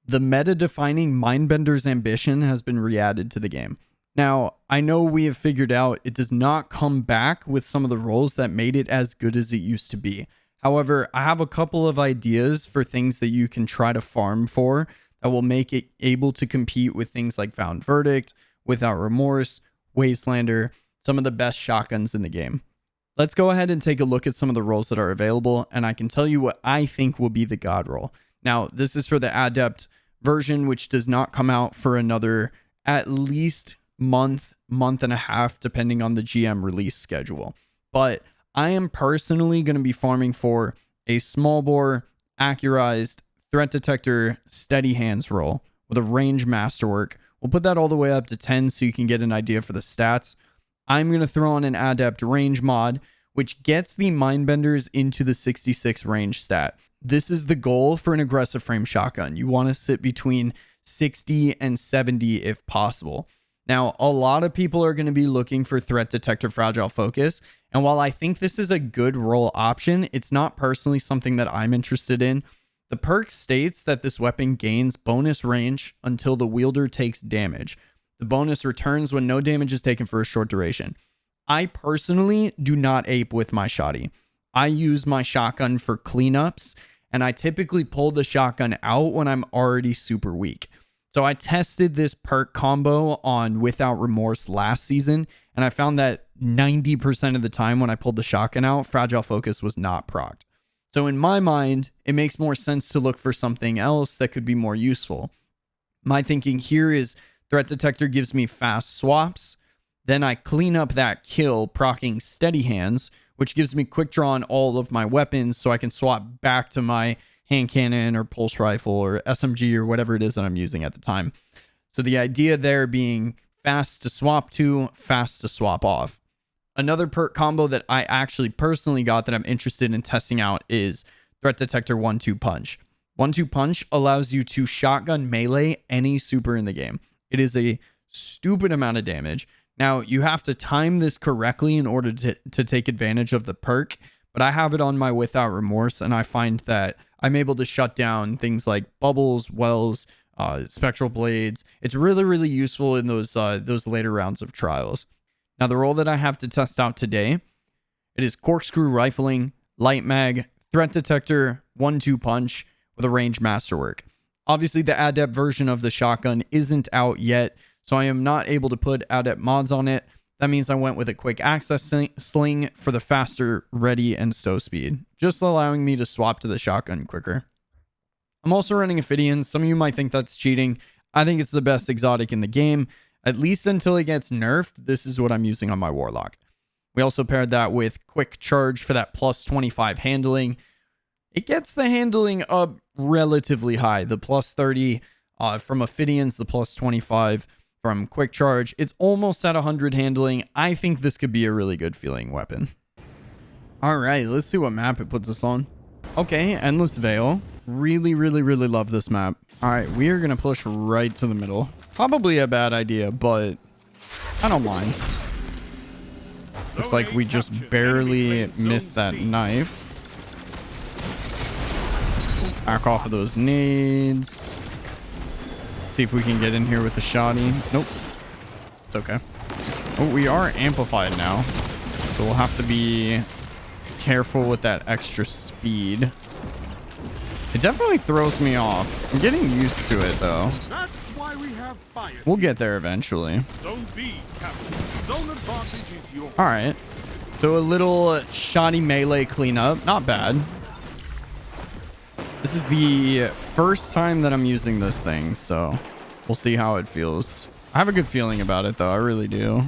the meta-defining Mindbender's ambition has been re-added to the game. Now, I know we have figured out it does not come back with some of the roles that made it as good as it used to be. However, I have a couple of ideas for things that you can try to farm for that will make it able to compete with things like Found Verdict, Without Remorse, Wastelander, some of the best shotguns in the game. Let's go ahead and take a look at some of the roles that are available, and I can tell you what I think will be the God role. Now, this is for the Adept version, which does not come out for another at least month and a half, depending on the GM release schedule. But I am personally going to be farming for a small bore, accurized, threat detector, steady hands role with a range masterwork. We'll put that all the way up to 10 so you can get an idea for the stats. I'm going to throw on an adept range mod, which gets the Mindbenders into the 66 range stat. This is the goal for an aggressive frame shotgun. You want to sit between 60 and 70 if possible. Now, a lot of people are going to be looking for threat detector fragile focus. And while I think this is a good role option, it's not personally something that I'm interested in. The perk states that this weapon gains bonus range until the wielder takes damage. The bonus returns when no damage is taken for a short duration. I personally do not ape with my shotty. I use my shotgun for cleanups, and I typically pull the shotgun out when I'm already super weak. So I tested this perk combo on Without Remorse last season, and I found that 90% of the time when I pulled the shotgun out, Fragile Focus was not procced. So in my mind, it makes more sense to look for something else that could be more useful. My thinking here is Threat Detector gives me fast swaps. Then I clean up that kill, proccing Steady Hands, which gives me quick draw on all of my weapons so I can swap back to my hand cannon or pulse rifle or SMG or whatever it is that I'm using at the time. So the idea there being fast to swap to, fast to swap off. Another perk combo that I actually personally got that I'm interested in testing out is Threat Detector 1-2 Punch. 1-2 Punch allows you to shotgun melee any super in the game. It is a stupid amount of damage. Now, you have to time this correctly in order to take advantage of the perk, but I have it on my Without Remorse, and I find that I'm able to shut down things like bubbles, wells, spectral blades. It's really, really useful in those later rounds of trials. Now, the role that I have to test out today, it is Corkscrew Rifling, Light Mag, Threat Detector, 1-2 Punch with a range masterwork. Obviously, the Adept version of the shotgun isn't out yet, so I am not able to put Adept mods on it. That means I went with a quick access sling for the faster ready and stow speed, just allowing me to swap to the shotgun quicker. I'm also running Ophidian. Some of you might think that's cheating. I think it's the best exotic in the game. At least until it gets nerfed, this is what I'm using on my Warlock. We also paired that with Quick Charge for that plus 25 handling. It gets the handling up relatively high. The plus 30 from Ophidians, the plus 25 from Quick Charge. It's almost at 100 handling. I think this could be a really good feeling weapon. All right, let's see what map it puts us on. Okay, Endless Veil. Really, really, really love this map. All right, we are going to push right to the middle. Probably a bad idea, but I don't mind. Looks like we just barely missed that knife. Back off of those nades. See if we can get in here with the shoddy. Nope. It's okay. Oh, we are amplified now, so we'll have to be careful with that extra speed. It definitely throws me off. I'm getting used to it, though. That's why we have fire. We'll get there eventually. Zone B, Captain. Zone advantage is yours. All right. So a little shoddy melee cleanup. Not bad. This is the first time that I'm using this thing, so we'll see how it feels. I have a good feeling about it, though. I really do.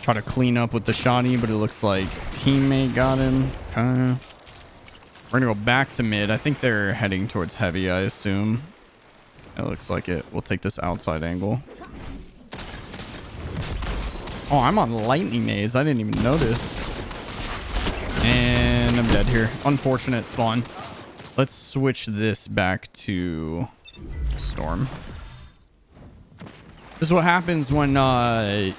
Try to clean up with the shoddy, but it looks like teammate got him. Okay. We're gonna go back to mid. I think they're heading towards heavy, I assume. It looks like it. We'll take this outside angle. Oh, I'm on lightning nades. I didn't even notice. And I'm dead here. Unfortunate spawn. Let's switch this back to Storm. This is what happens when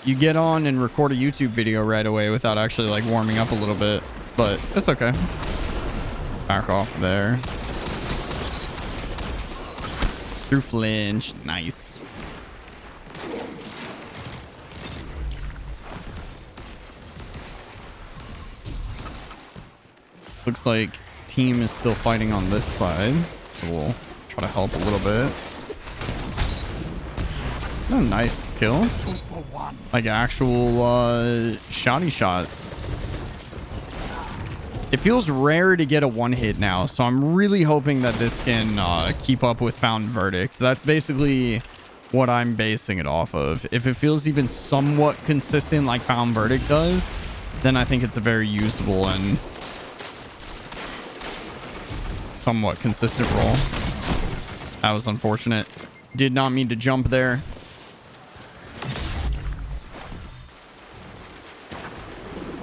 you get on and record a YouTube video right away without actually like warming up a little bit. but it's okay. Back off there. Through flinch. Nice. Looks like team is still fighting on this side, so we'll try to help a little bit. Oh, nice kill. Like actual shotty shot. It feels rare to get a one hit now, so I'm really hoping that this can keep up with Found Verdict. That's basically what I'm basing it off of. If it feels even somewhat consistent like Found Verdict does, then I think it's a very usable and somewhat consistent roll. That was unfortunate. Did not mean to jump there.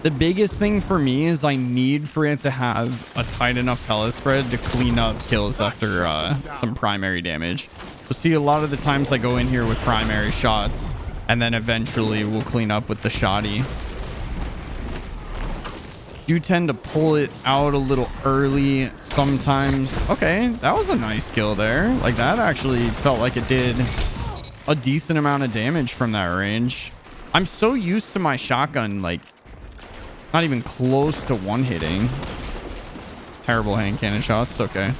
The biggest thing for me is I need for it to have a tight enough pellet spread to clean up kills after some primary damage. You'll see a lot of the times I go in here with primary shots and then eventually we'll clean up with the shotty. Do tend to pull it out a little early sometimes. Okay, that was a nice kill there. Like that actually felt like it did a decent amount of damage from that range. I'm so used to my shotgun, like not even close to one hitting. Terrible hand cannon shots. Okay.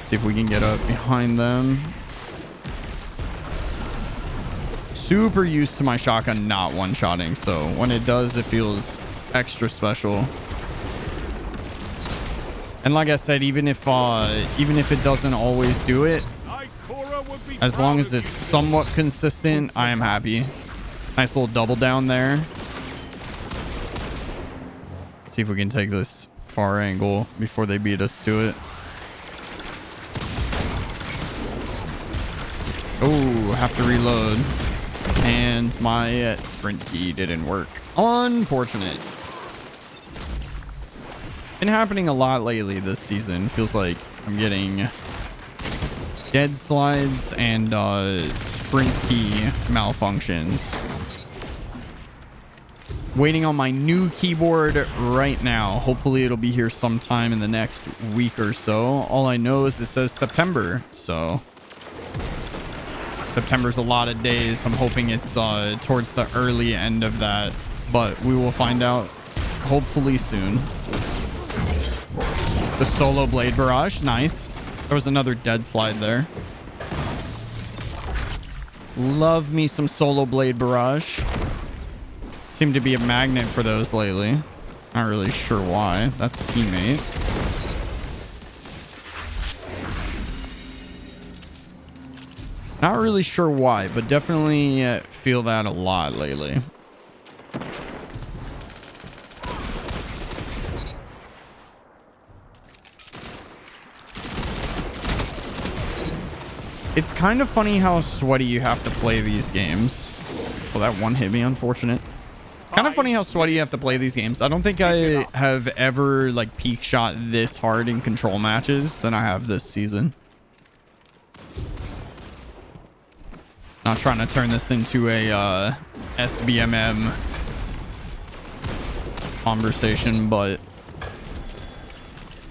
See if we can get up behind them. Super used to my shotgun not one-shotting, so when it does, it feels extra special. And like I said, even if it doesn't always do it, as long as it's somewhat consistent, I am happy. Nice little double down there. See if we can take this far angle before they beat us to it. Oh, have to reload. And my sprint key didn't work. Unfortunate. Been happening a lot lately this season. Feels like I'm getting dead slides and sprint key malfunctions. Waiting on my new keyboard right now. Hopefully it'll be here sometime in the next week or so. All I know is it says September, so September's a lot of days. I'm hoping it's towards the early end of that, but we will find out hopefully soon. The solo blade barrage, nice. There was another dead slide there. Love me some solo blade barrage. Seem to be a magnet for those lately. Not really sure why. That's teammate. Not really sure why, but definitely feel that a lot lately. It's kind of funny how sweaty you have to play these games. Well, that one hit me, unfortunate. Kind of funny how sweaty you have to play these games. I don't think I have ever like peak shot this hard in control matches than I have this season. Not trying to turn this into a SBMM conversation, but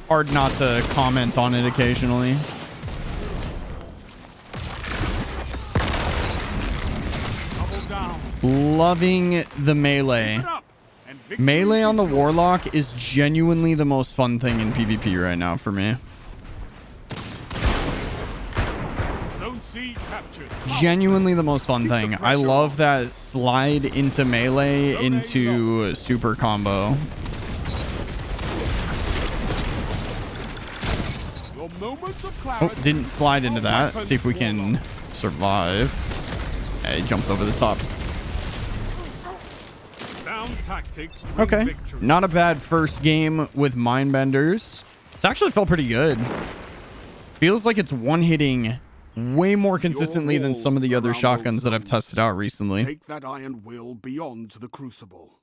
hard not to comment on it occasionally. Loving the melee. Melee on the Warlock is genuinely the most fun thing in PvP right now for me. Genuinely the most fun thing. I love that slide into melee into super combo. Oh, didn't slide into that. See if we can survive. Hey, jumped over the top. Okay, not a bad first game with Mindbenders. It's actually felt pretty good. Feels like it's one-hitting way more consistently than some of the other shotguns that I've tested out recently. Take that iron will beyond the crucible.